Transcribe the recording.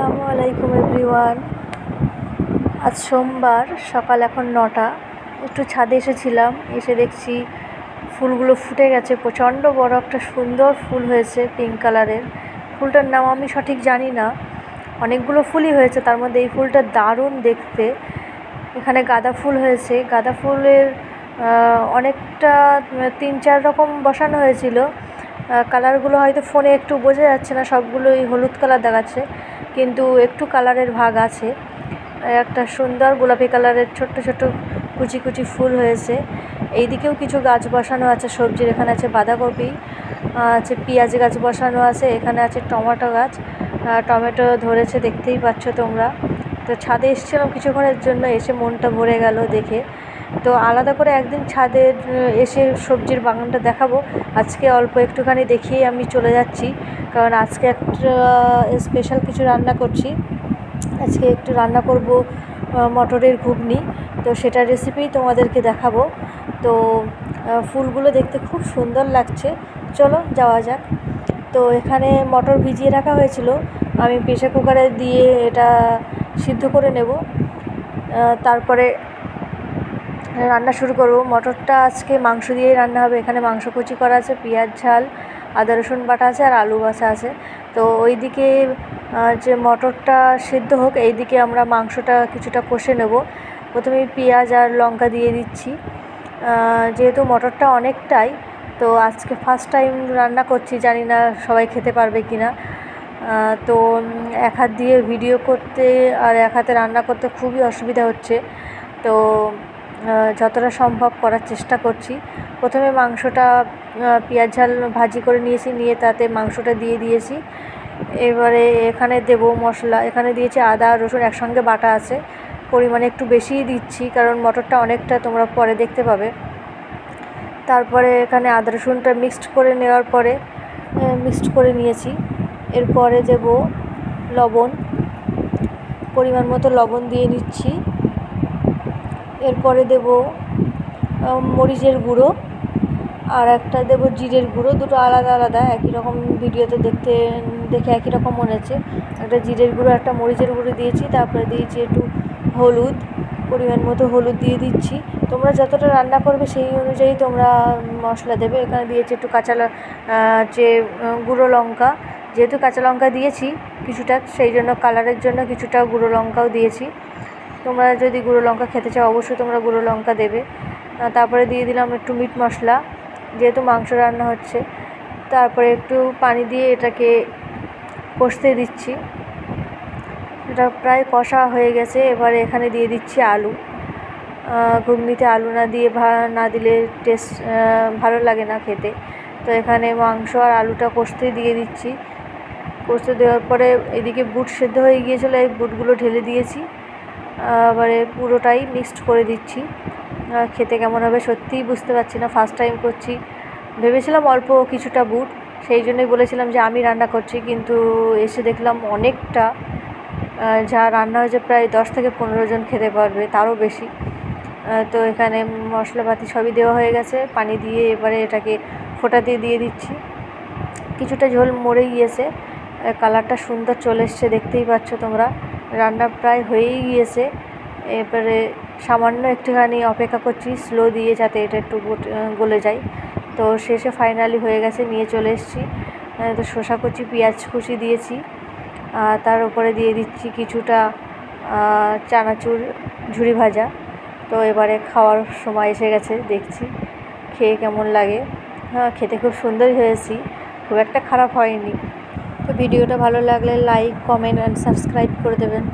আসসালামু আলাইকুম এভরিওয়ান। আজ সোমবার, সকাল এখন 9টা। একটু ছাদে এসেছিলাম, এসে দেখছি ফুলগুলো ফুটে গেছে। প্রচণ্ড বড় একটা সুন্দর ফুল হয়েছে পিঙ্ক কালারের। ফুলটার নাম আমি সঠিক জানি না, অনেকগুলো ফুলই হয়েছে, তার মধ্যে এই ফুলটা দারুণ দেখতে। এখানে গাঁদা ফুল হয়েছে, গাঁদা ফুলের অনেকটা 3-4 রকম বসানো হয়েছিল। কালারগুলো হয়তো ফোনে একটু বোঝা যাচ্ছে না, সবগুলোই হলুদ কালার দেখাচ্ছে, কিন্তু একটু কালারের ভাগ আছে। একটা সুন্দর গোলাপি কালারের ছোট্ট ছোট্ট কুচি কুচি ফুল হয়েছে। এই দিকেও কিছু গাছ বসানো আছে সবজির, এখানে আছে বাঁধাকপি, আছে পেঁয়াজ গাছ বসানো আছে, এখানে আছে টমেটো গাছ। টমেটো ধরেছে, দেখতেই পাচ্ছ তোমরা। তো ছাদে এসেছিলাম কিছুক্ষণের জন্য, এসে মনটা ভরে গেল দেখে। তো আলাদা করে একদিন ছাদে এসে সবজির বাগানটা দেখাবো। আজকে অল্প একটুখানি দেখিয়ে আমি চলে যাচ্ছি, কারণ আজকে একটা স্পেশাল কিছু রান্না করছি। আজকে একটু রান্না করব মটরের ঘুগনি, তো সেটার রেসিপি তোমাদেরকে দেখাবো। তো ফুলগুলো দেখতে খুব সুন্দর লাগছে, চলো যাওয়া যাক। তো এখানে মটর ভিজিয়ে রাখা হয়েছিল, আমি প্রেসার কুকারে দিয়ে এটা সিদ্ধ করে নেব, তারপরে রান্না শুরু করব। মটরটা আজকে মাংস দিয়েই রান্না হবে। এখানে মাংস কুচি করা আছে, পেঁয়াজ ঝাল, আদা রসুন বাটা আছে, আর আলু বাছা আছে। তো ওইদিকে যে মটরটা সিদ্ধ হোক, এইদিকে আমরা মাংসটা কিছুটা কষে নেব। প্রথমে পেঁয়াজ আর লঙ্কা দিয়ে দিচ্ছি। যেহেতু মটরটা অনেকটাই, তো আজকে ফার্স্ট টাইম রান্না করছি, জানি না সবাই খেতে পারবে কি না। তো এক হাত দিয়ে ভিডিও করতে আর এক হাতে রান্না করতে খুবই অসুবিধা হচ্ছে, তো যতটা সম্ভব করার চেষ্টা করছি। প্রথমে মাংসটা পেঁয়াজ ঝাল ভাজি করে নিয়েছি, নিয়ে তাতে মাংসটা দিয়ে দিয়েছি। এবারে এখানে দেব মশলা, এখানে দিয়েছি আদা রসুন একসঙ্গে বাটা আছে, পরিমাণে একটু বেশিই দিচ্ছি কারণ মটরটা অনেকটা, তোমরা পরে দেখতে পাবে। তারপরে এখানে আদা রসুনটা মিক্সড করে নেওয়ার পরে মিক্সড করে নিয়েছি। এরপরে দেব লবণ, পরিমাণ মতো লবণ দিয়ে নিচ্ছি। এরপরে দেব মরিচের গুঁড়ো, আর একটা দেব জিরের গুঁড়ো। দুটো আলাদা আলাদা, একই রকম ভিডিওতে দেখে একই রকম মনে হচ্ছে। একটা জিরের গুঁড়ো, একটা মরিচের গুঁড়ো দিয়েছি। তারপরে দিয়েছি একটু হলুদ, পরিমাণ মতো হলুদ দিয়ে দিচ্ছি। তোমরা যতটা রান্না করবে সেই অনুযায়ী তোমরা মশলা দেবে। এখানে দিয়েছি একটু যে গুঁড়ো লঙ্কা, যেহেতু কাঁচা লঙ্কা দিয়েছি কিছুটা, সেই জন্য কালারের জন্য কিছুটা গুঁড়ো লঙ্কাও দিয়েছি। তোমরা যদি গুঁড়ো লঙ্কা খেতে চাও অবশ্যই তোমরা গুঁড়ো লঙ্কা দেবে। তারপরে দিয়ে দিলাম একটু মিট মশলা, যেহেতু মাংস রান্না হচ্ছে। তারপরে একটু পানি দিয়ে এটাকে কষতে দিচ্ছি। এটা প্রায় কষা হয়ে গেছে। এবারে এখানে দিয়ে দিচ্ছি আলু। ঘুগনিতে আলু না দিলে টেস্ট ভালো লাগে না খেতে। তো এখানে মাংস আর আলুটা কষতে দিয়ে দিচ্ছি। কষতে দেওয়ার পরে এদিকে বুট সেদ্ধ হয়ে গিয়েছিলো, এই বুটগুলো ঢেলে দিয়েছি। এবারে পুরোটাই মিক্সড করে দিচ্ছি। খেতে কেমন হবে সত্যিই বুঝতে পারছি না, ফার্স্ট টাইম করছি। ভেবেছিলাম অল্প কিছুটা বুট, সেই জন্যই বলেছিলাম যে আমি রান্না করছি, কিন্তু এসে দেখলাম অনেকটা, যা রান্না হয়েছে প্রায় 10 থেকে 15 জন খেতে পারবে, তারও বেশি। তো এখানে মশলাপাতি সবই দেওয়া হয়ে গেছে, পানি দিয়ে এবারে এটাকে ফোটাতে দিয়ে দিচ্ছি। কিছুটা ঝোল মরে গিয়েছে, কালারটা সুন্দর চলে এসছে, দেখতেই পাচ্ছ তোমরা। রান্না প্রায় হয়েই গিয়েছে। এবারে সামান্য একটুখানি অপেক্ষা করছি স্লো দিয়ে, যাতে এটা একটু গলে যায়। তো শেষে ফাইনালি হয়ে গেছে, নিয়ে চলে এসেছি। তো শসা কুচি, পেঁয়াজ কুচি দিয়েছি, তার উপরে দিয়ে দিচ্ছি কিছুটা চানাচুর ঝুরি ভাজা। তো এবারে খাওয়ার সময় এসে গেছে, দেখছি খেয়ে কেমন লাগে। খেতে খুব সুন্দরই হয়েছি, খুব একটা খারাপ হয়নি। তো ভিডিওটা ভালো লাগলে লাইক, কমেন্ট অ্যান্ড সাবস্ক্রাইব করে দেবেন।